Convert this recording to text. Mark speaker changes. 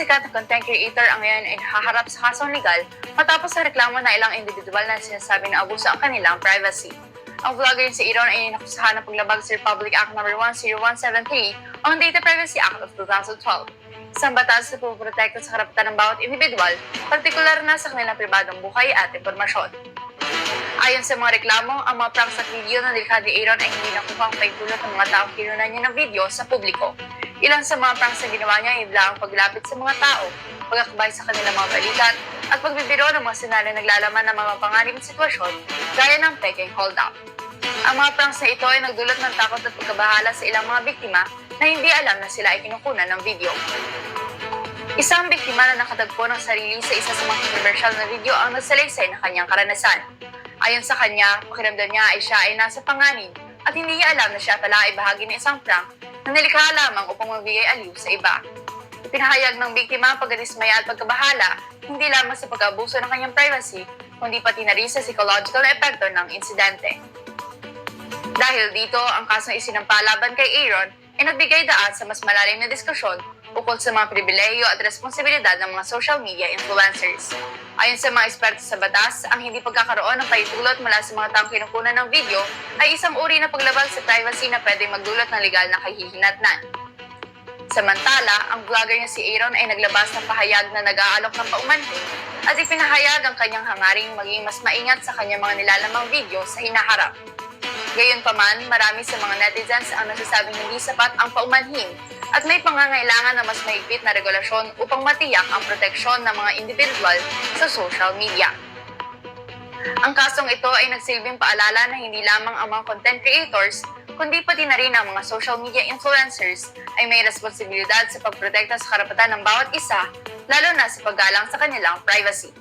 Speaker 1: sikat na content creator ang ngayon ay haharap sa kasong legal matapos sa reklamo na ilang individual na sinasabi na abuso ang kanilang privacy. Ang vlogger si Aaron ay nakusahan ng paglabag sa Republic Act No. 10173 o ang Data Privacy Act of 2012. Isang batas na puprotekta sa karapatan ng bawat individual, partikular na sa kanilang pribadong buhay at impormasyon. Ayon sa mga reklamo, ang mga pranks at video na nilikha ni Aaron ay hindi nakuha ang paitulot ng mga taong kinunan niya ng video sa publiko. Ilang sa mga pranks na ginawa niya ay bigla ang paglapit sa mga tao, pag-akbay sa kanilang mga balikat, at pagbibiro ng mga senaryo naglalaman ng mga panganib at sitwasyon gaya ng peking hold-up. Ang mga pranks na ito ay nagdulot ng takot at pagkabahala sa ilang mga biktima na hindi alam na sila ay kinukunan ng video. Isang biktima na nakatagpo ng sarili sa isa sa mga controversial na video ang nagsalaysay ng kanyang karanasan. Ayon sa kanya, pakiramdam niya ay siya ay nasa panganib at hindi niya alam na siya pala ay bahagi ng isang prank na nilikha lamang upang magbigay aliw sa iba. Ipinahayag ng biktima ang pagkadismaya at pagkabahala hindi lamang sa pag-abuso ng kanyang privacy, kundi pati na rin sa psychological na epekto ng insidente. Dahil dito, ang kasong isinampa laban kay Aaron ay nagbigay daan sa mas malalim na diskusyon ukol sa mga pribilehiyo at responsibilidad ng mga social media influencers. Ayon sa mga eksperto sa batas, ang hindi pagkakaroon ng paitulot mula sa mga taong kinukunan ng video ay isang uri ng paglabag sa privacy na pwede magdulot ng legal na kahihinatnan. Samantala, ang vlogger niya si Aaron ay naglabas ng pahayag na nag-aalok ng paumanhin at ipinahayag ang kanyang hangaring maging mas maingat sa kanyang mga nilalamang video sa hinaharap. Gayunpaman, marami sa mga netizens ang nasasabing hindi sapat ang paumanhin at may pangangailangan na mas mahigpit na regulasyon upang matiyak ang proteksyon ng mga individual sa social media. Ang kasong ito ay nagsilbing paalala na hindi lamang ang mga content creators, kundi pati na rin ang mga social media influencers ay may responsibilidad sa pagprotekta sa karapatan ng bawat isa, lalo na sa paggalang sa kanilang privacy.